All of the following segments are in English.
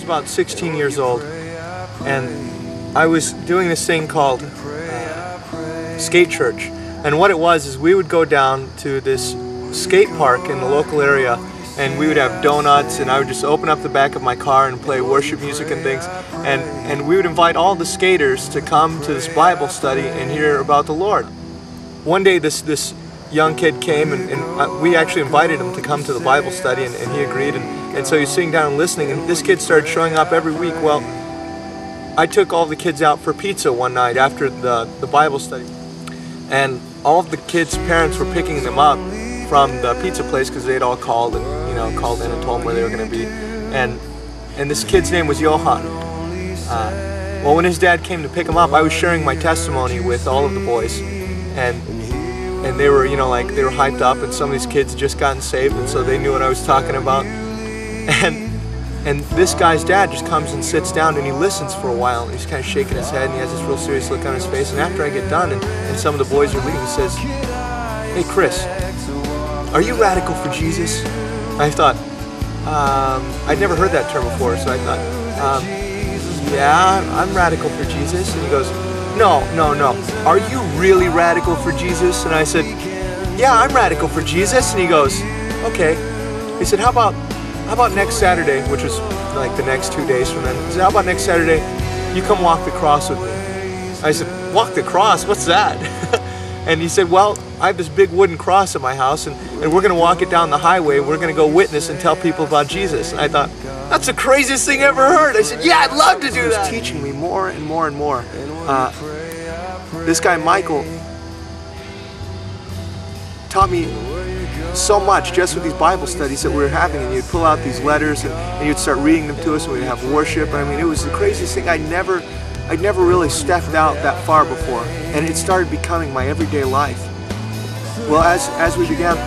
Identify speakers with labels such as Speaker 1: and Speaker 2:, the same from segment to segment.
Speaker 1: about 16 years old, and I was doing this thing called skate church. And what it was is we would go down to this skate park in the local area, and we would have donuts, and I would just open up the back of my car and play worship music and things, and we would invite all the skaters to come to this Bible study and hear about the Lord. One day this young kid came, and we actually invited him to come to the Bible study, and he agreed, and so he was sitting down and listening, and this kid started showing up every week. Well, I took all the kids out for pizza one night after the Bible study, and all of the kids' parents were picking them up from the pizza place because they'd all called and called in and told them where they were going to be, and this kid's name was Johan. Well, when his dad came to pick him up, I was sharing my testimony with all of the boys, and they were they were hyped up, and some of these kids had just gotten saved, and so they knew what I was talking about, and this guy's dad just comes and sits down and he listens for a while, and he's kind of shaking his head, and he has this real serious look on his face, and after I get done and some of the boys are leaving, he says, "Hey Chris, are you radical for Jesus?" I thought, I'd never heard that term before, so I thought, yeah, I'm radical for Jesus. And he goes, no, are you really radical for Jesus? And I said, yeah, I'm radical for Jesus. And he goes, okay. He said, how about next Saturday, which was like the next 2 days from then. He said, how about next Saturday, you come walk the cross with me? I said, walk the cross? What's that? And he said, well, I have this big wooden cross at my house, and we're going to walk it down the highway. We're going to go witness and tell people about Jesus. And I thought, that's the craziest thing I ever heard. I said, yeah, I'd love to do that. He was teaching me more and more and more. This guy, Michael, taught me so much just with these Bible studies that we were having, and you'd pull out these letters and you'd start reading them to us, and we'd have worship. I mean, it was the craziest thing. I'd never really stepped out that far before, and it started becoming my everyday life. Well, as we began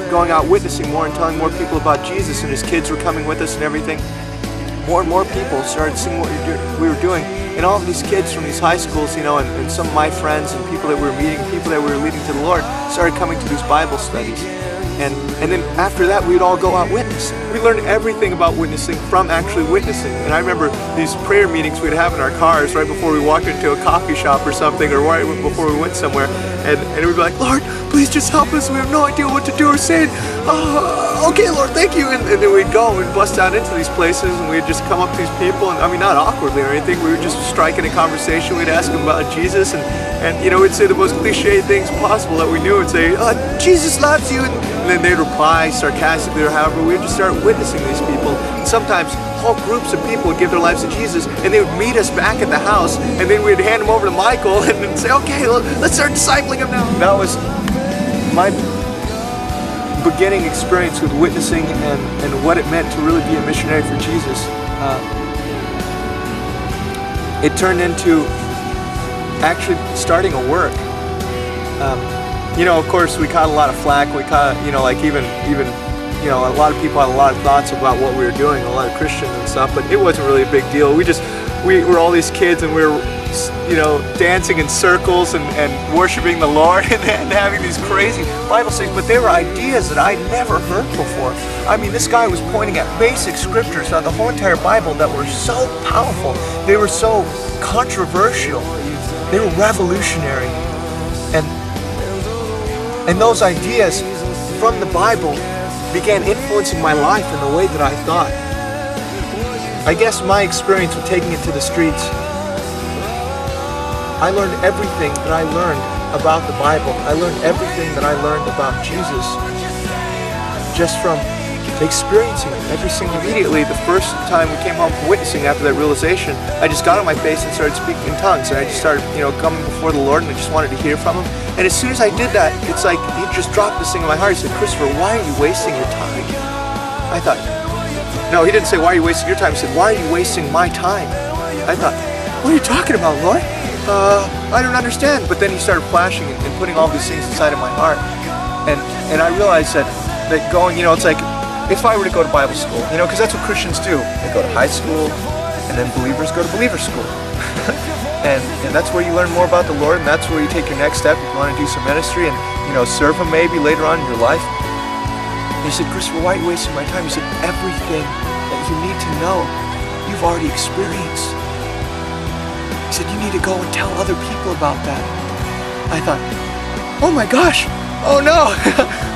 Speaker 1: going out witnessing more and telling more people about Jesus, and his kids were coming with us and everything, more and more people started seeing what we were doing. And all of these kids from these high schools, and some of my friends and people that we were meeting, people that we were leading to the Lord, started coming to these Bible studies. And then after that, we'd all go out witnessing. We learned everything about witnessing from actually witnessing. And I remember these prayer meetings we'd have in our cars right before we walked into a coffee shop or something, or right before we went somewhere. And we'd be like, Lord, please just help us. We have no idea what to do or say. Okay, Lord, thank you. And then we'd go and we'd bust out into these places, and we'd just come up to these people. And I mean, not awkwardly or anything. We would just strike in a conversation. We'd ask them about Jesus. And we'd say the most cliche things possible that we knew. We'd say, Jesus loves you. And then they'd reply sarcastically or however. We'd just start witnessing these people. And sometimes whole groups of people would give their lives to Jesus, and they would meet us back at the house, and then we'd hand them over to Michael and then say, okay, let's start discipling him now. That was my beginning experience with witnessing and what it meant to really be a missionary for Jesus. It turned into actually starting a work. Of course, we caught a lot of flack. We caught, even a lot of people had a lot of thoughts about what we were doing, a lot of Christians and stuff, but it wasn't really a big deal. We were all these kids, and we were, dancing in circles and worshiping the Lord and having these crazy Bible studies, but they were ideas that I'd never heard before. I mean, this guy was pointing at basic scriptures throughout the whole entire Bible that were so powerful. They were so controversial. They were revolutionary. And those ideas from the Bible began influencing my life in the way that I thought. I guess my experience with taking it to the streets, I learned everything that I learned about the Bible. I learned everything that I learned about Jesus just from experiencing it immediately. The first time we came home from witnessing after that realization, I just got on my face and started speaking in tongues, and I just started, coming before the Lord, and I just wanted to hear from him. And as soon as I did that, it's like he just dropped this thing in my heart. He said, Christopher, why are you wasting your time? I thought, no, he didn't say, why are you wasting your time? He said, why are you wasting my time? I thought, what are you talking about, Lord? I don't understand. But then he started flashing and putting all these things inside of my heart. And I realized that going, it's like, if I were to go to Bible school, because that's what Christians do. They go to high school, and then believers go to believer school. and that's where you learn more about the Lord, and that's where you take your next step if you want to do some ministry and, serve him maybe later on in your life. And he said, Christopher, why are you wasting my time? He said, everything that you need to know you've already experienced. He said, you need to go and tell other people about that. I thought, oh my gosh, oh no.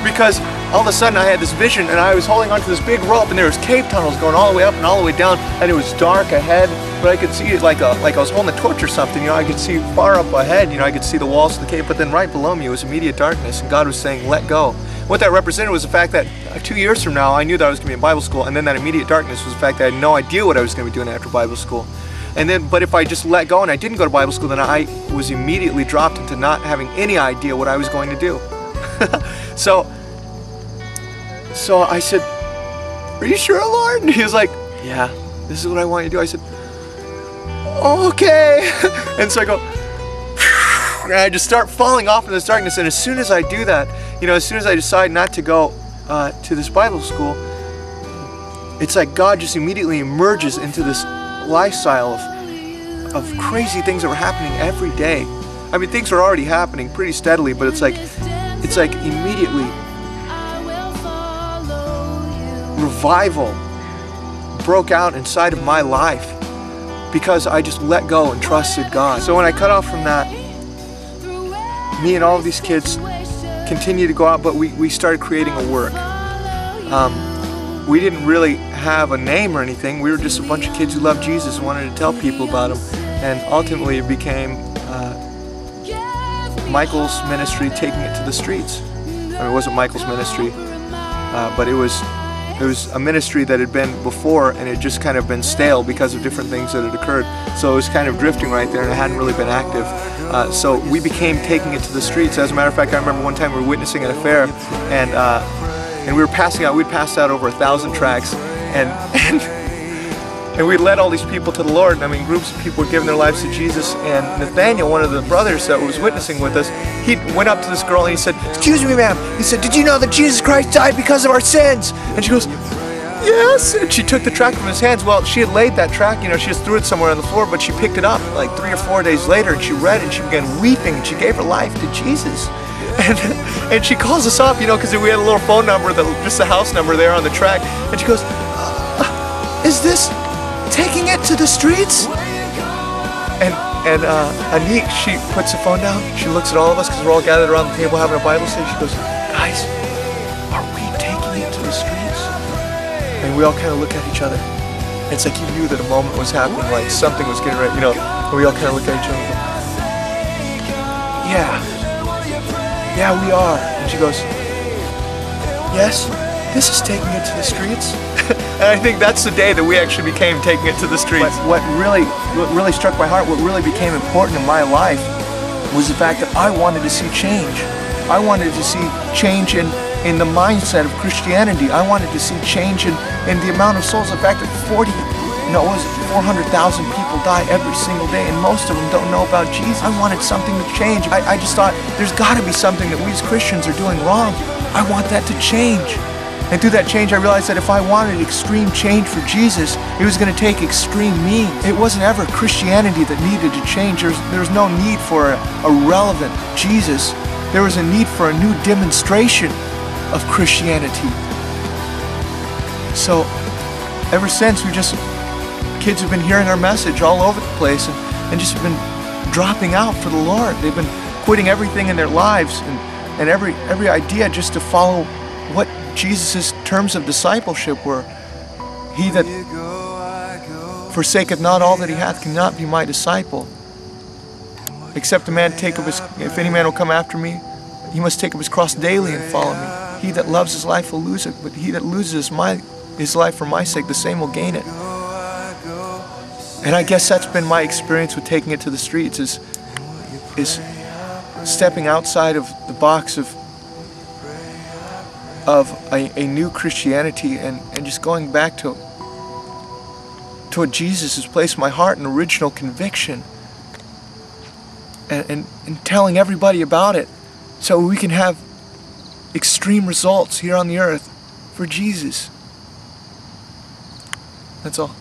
Speaker 1: Because all of a sudden I had this vision and I was holding onto this big rope and there was cave tunnels going all the way up and all the way down, and it was dark ahead, but I could see it like I was holding a torch or something, you know, I could see far up ahead, you know, I could see the walls of the cave, but then right below me was immediate darkness, and God was saying, let go. What that represented was the fact that 2 years from now I knew that I was going to be in Bible school, and then that immediate darkness was the fact that I had no idea what I was going to be doing after Bible school. And then, but if I just let go and I didn't go to Bible school, then I was immediately dropped into not having any idea what I was going to do. So I said, are you sure, Lord? And he was like, yeah, this is what I want you to do. I said, okay. And so I go, and I just start falling off in this darkness. And as soon as I do that, you know, as soon as I decide not to go to this Bible school, it's like God just immediately emerges into this lifestyle of crazy things that were happening every day. I mean, things were already happening pretty steadily, but it's like immediately revival broke out inside of my life because I just let go and trusted God. So when I cut off from that, me and all of these kids continued to go out, but we started creating a work. We didn't really have a name or anything. We were just a bunch of kids who loved Jesus and wanted to tell people about him. And ultimately it became Michael's ministry, taking it to the streets. I mean, it wasn't Michael's ministry, but it was a ministry that had been before, and it just kind of been stale because of different things that had occurred. So it was kind of drifting right there, and it hadn't really been active. So we became taking it to the streets. As a matter of fact, I remember one time we were witnessing at a fair, and we were passing out. We'd passed out over 1,000 tracts, and we led all these people to the Lord. I mean, groups of people were giving their lives to Jesus. And Nathaniel, one of the brothers that was witnessing with us, he went up to this girl and he said, "Excuse me, ma'am." He said, "Did you know that Jesus Christ died because of our sins?" And she goes, "Yes." And she took the tract from his hands. Well, she had laid that tract, you know, she just threw it somewhere on the floor, but she picked it up like 3 or 4 days later, and she read it, and she began weeping, and she gave her life to Jesus. And she calls us up, you know, because we had a little phone number, just the house number there on the tract, and she goes, "Is this taking it to the streets?" And Anik, she puts the phone down, she looks at all of us because we're all gathered around the table having a Bible study. She goes, "Guys, are we taking it to the streets?" And we all kind of look at each other. It's like you knew that a moment was happening, like something was getting ready, you know. And we all kind of look at each other and go, yeah, we are. And she goes, "Yes, this is taking it to the streets." And I think that's the day that we actually became taking it to the streets. But what really struck my heart, what really became important in my life, was the fact that I wanted to see change. I wanted to see change in the mindset of Christianity. I wanted to see change in the amount of souls. The fact that 400,000 people die every single day, and most of them don't know about Jesus. I wanted something to change. I just thought, there's got to be something that we as Christians are doing wrong. I want that to change. And through that change, I realized that if I wanted extreme change for Jesus, it was going to take extreme means. It wasn't ever Christianity that needed to change. There was no need for a relevant Jesus. There was a need for a new demonstration of Christianity. So ever since, kids have been hearing our message all over the place and just have been dropping out for the Lord. They've been quitting everything in their lives and every idea just to follow what Jesus' terms of discipleship were. "He that forsaketh not all that he hath cannot be my disciple. Except a man take up if any man will come after me, he must take up his cross daily and follow me. He that loves his life will lose it, but he that loses his life for my sake, the same will gain it." And I guess that's been my experience with taking it to the streets, is stepping outside of the box of a new Christianity and just going back to what Jesus has placed in my heart, an original conviction, and telling everybody about it so we can have extreme results here on the earth for Jesus. That's all.